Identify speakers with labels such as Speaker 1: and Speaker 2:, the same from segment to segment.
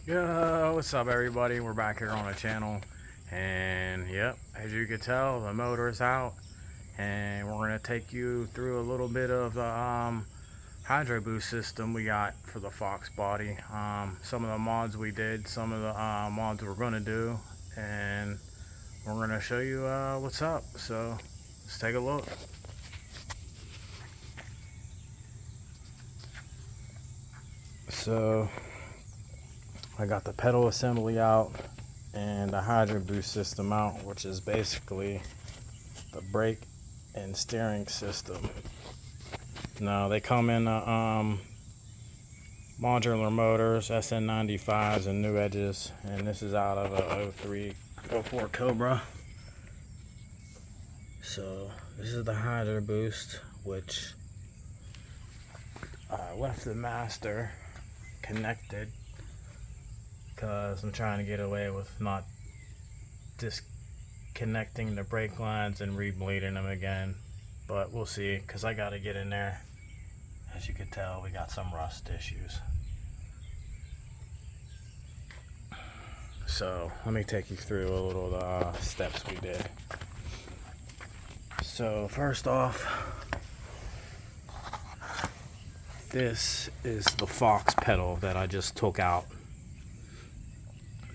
Speaker 1: Yo, what's up everybody? We're back here on the channel, and yep, as you can tell, the motor is out, and we're going to take you through a little bit of the hydroboost system we got for the foxbody. Some of the mods we did, some of the mods we're going to do, and we're going to show you what's up. So let's take a look. So I got the pedal assembly out and the hydroboost system out, which is basically the brake and steering system. Now they come in modular motors, SN95s and new edges, and this is out of a 04 Cobra. So this is the hydroboost, which I left the master connected because I'm trying to get away with not disconnecting the brake lines and rebleeding them again, but we'll see, because I got to get in there. As you can tell, we got some rust issues. So let me take you through a little of the steps we did. So first off, this is the Fox pedal that I just took out.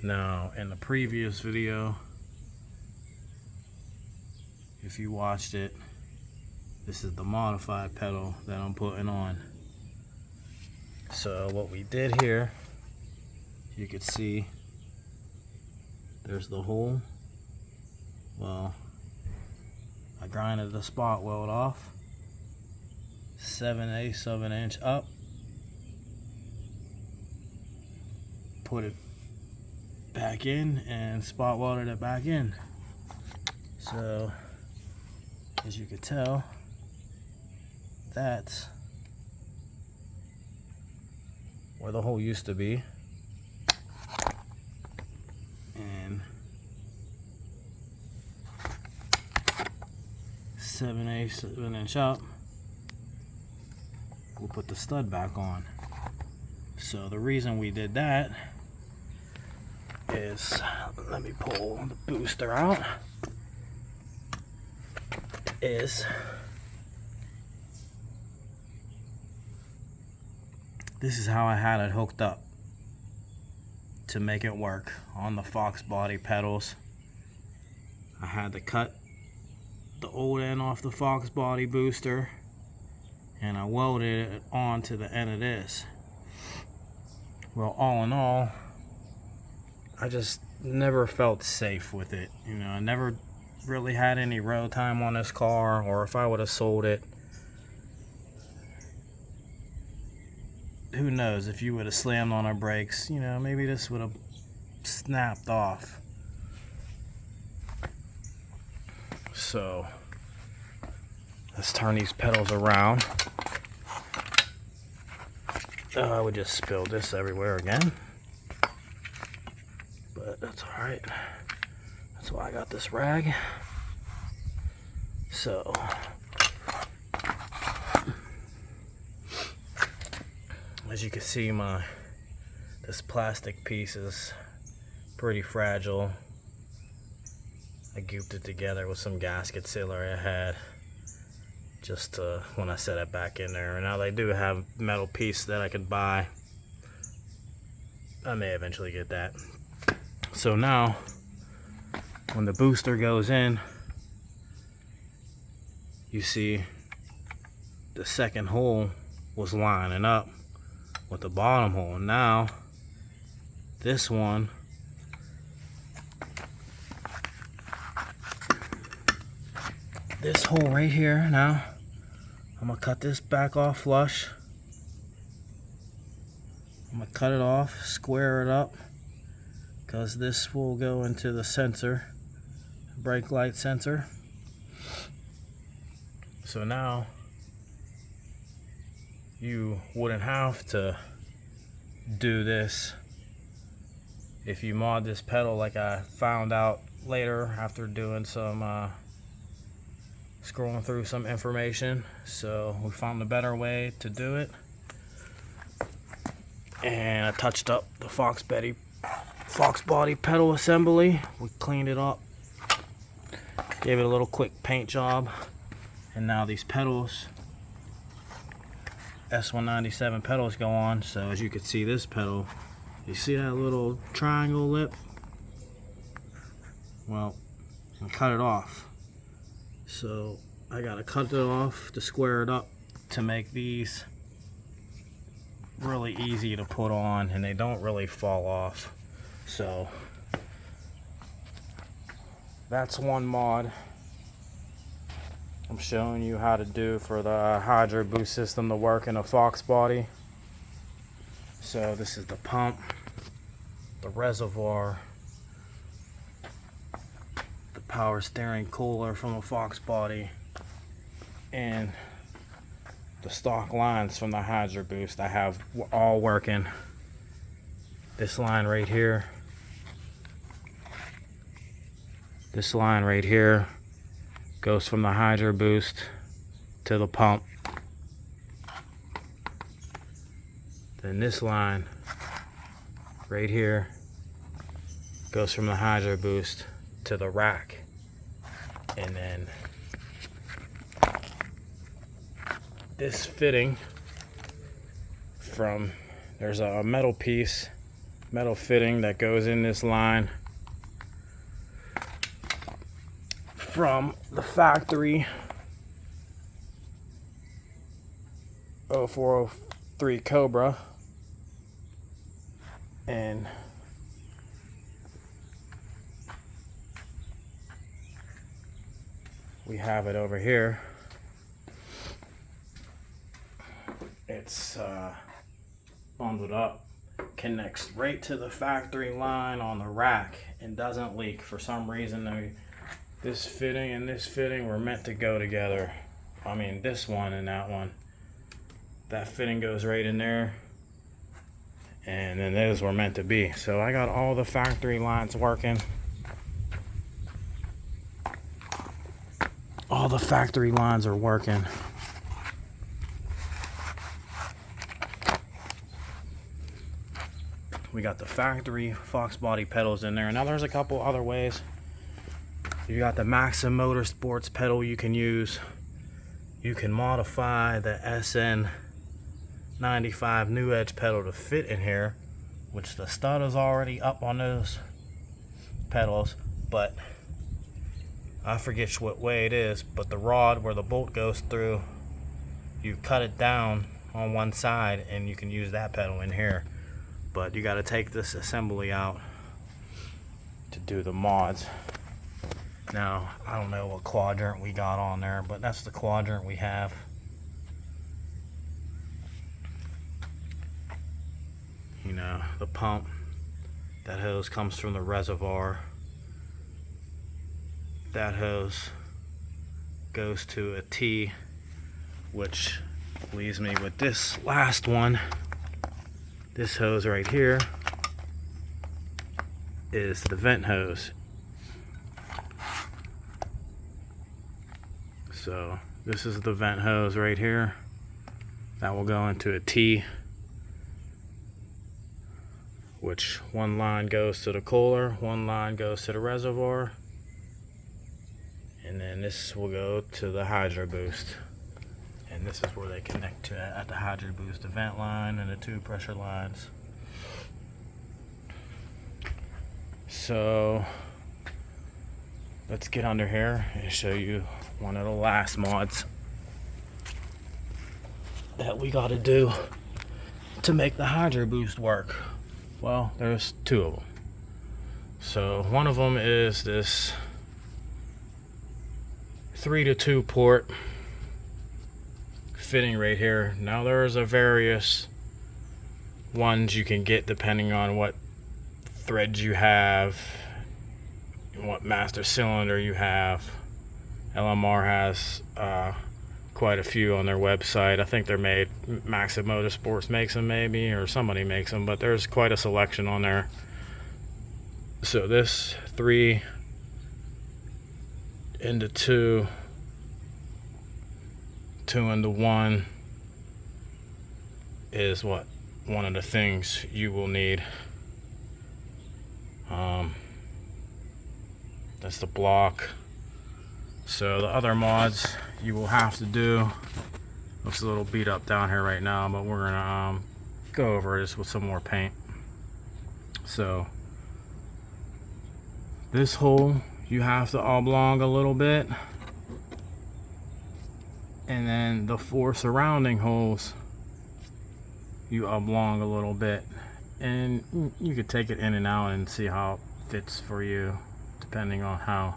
Speaker 1: Now, in the previous video, if you watched it, this is the modified pedal that I'm putting on. So what we did here, you could see there's the hole. Well, I grinded the spot weld off 7/8 of an inch up, put it back in and spot welded it back in. So as you can tell, that's where the hole used to be, and 7/8 of an inch up, we'll put the stud back on. So the reason we did that is, let me pull the booster out, is this is how I had it hooked up to make it work on the foxbody pedals. I had to cut the old end off the foxbody booster and I welded it onto the end of this. Well, all in all, I just never felt safe with it. You know, I never really had any road time on this car, or if I would have sold it, who knows, if you would have slammed on our brakes, you know, maybe this would have snapped off. So let's turn these pedals around. I would just spill this everywhere again, but that's all right. That's why I got this rag. So as you can see, this plastic piece is pretty fragile. I gooped it together with some gasket sealer I had, just when I set it back in there. And now they do have metal piece that I could buy. I may eventually get that. So now, when the booster goes in, you see the second hole was lining up with the bottom hole. Now, this one, this hole right here, now, I'm gonna cut this back off flush. I'm gonna cut it off, square it up, because this will go into the sensor, brake light sensor. So now you wouldn't have to do this if you mod this pedal, like I found out later after doing some scrolling through some information. So we found a better way to do it. And I touched up the foxbody pedal assembly. We cleaned it up, gave it a little quick paint job, and now these pedals, S197 pedals, go on. So as you can see, this pedal, you see that little triangle lip? Well, I cut it off. So I gotta cut it off to square it up to make these really easy to put on, and they don't really fall off. So that's one mod I'm showing you how to do for the hydroboost system to work in a foxbody. So this is the pump, the reservoir, the power steering cooler from a foxbody, and the stock lines from the hydroboost I have all working. This line right here, this line right here goes from the hydroboost to the pump. Then this line right here goes from the hydroboost to the rack. And then this fitting from, there's a metal piece, metal fitting that goes in this line from the factory 0403 Cobra, and we have it over here. It's bundled up, connects right to the factory line on the rack and doesn't leak. For some reason, this fitting and this fitting were meant to go together. I mean, this one and that one. That fitting goes right in there, and then those were meant to be. So I got all the factory lines working. All the factory lines are working. We got the factory foxbody pedals in there. Now there's a couple other ways. You got the Maxim Motorsports pedal you can use. You can modify the SN95 New Edge pedal to fit in here, which the stud is already up on those pedals, but I forget what way it is, but the rod where the bolt goes through, you cut it down on one side and you can use that pedal in here. But you got to take this assembly out to do the mods. Now, I don't know what quadrant we got on there, but that's the quadrant we have. You know, the pump, that hose comes from the reservoir. That hose goes to a T, which leaves me with this last one. This hose right here is the vent hose. So this is the vent hose right here. That will go into a T, which one line goes to the cooler, one line goes to the reservoir, and then this will go to the hydroboost. And this is where they connect to at the hydroboost, the vent line and the two pressure lines. So let's get under here and show you one of the last mods that we got to do to make the hydroboost work. Well, there's two of them. So one of them is this 3-to-2 port fitting right here. Now there's a various ones you can get depending on what threads you have, what master cylinder you have. LMR has quite a few on their website. I think they're made, Maxim Motorsports makes them maybe, or somebody makes them, but there's quite a selection on there. So this 3 into 2, 2 into 1 is what, one of the things you will need. That's the block. So the other mods you will have to do, looks a little beat up down here right now, but we're gonna go over this with some more paint. So this hole you have to oblong a little bit, and then the 4 surrounding holes you oblong a little bit, and you could take it in and out and see how it fits for you depending on how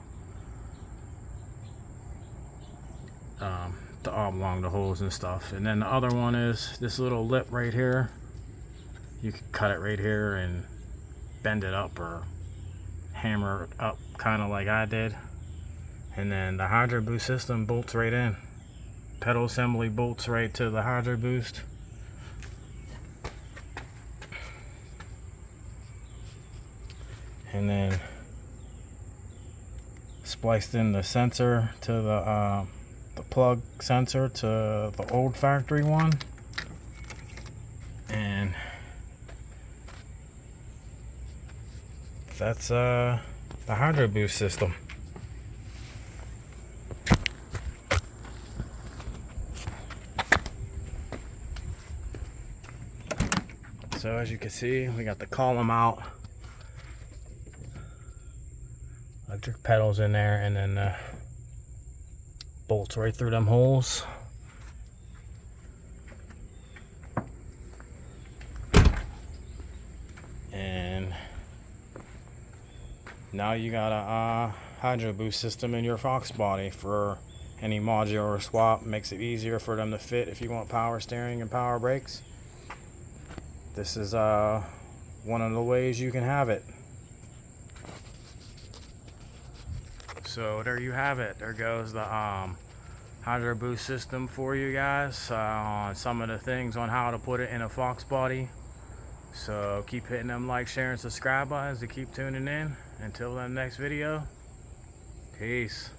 Speaker 1: to oblong the holes and stuff. And then the other one is this little lip right here. You could cut it right here and bend it up or hammer it up, kind of like I did. And then the hydroboost system bolts right in. Pedal assembly bolts right to the hydroboost. And then spliced in the sensor to the plug sensor to the old factory one, and that's the hydroboost system. So as you can see, we got the column out, electric pedals in there, and then bolts right through them holes. And now you got a hydroboost system in your foxbody for any modular swap. Makes it easier for them to fit if you want power steering and power brakes. This is one of the ways you can have it. So there you have it. There goes the hydroboost system for you guys on some of the things on how to put it in a foxbody. So keep hitting them like, share, and subscribe buttons to keep tuning in. Until the next video, peace.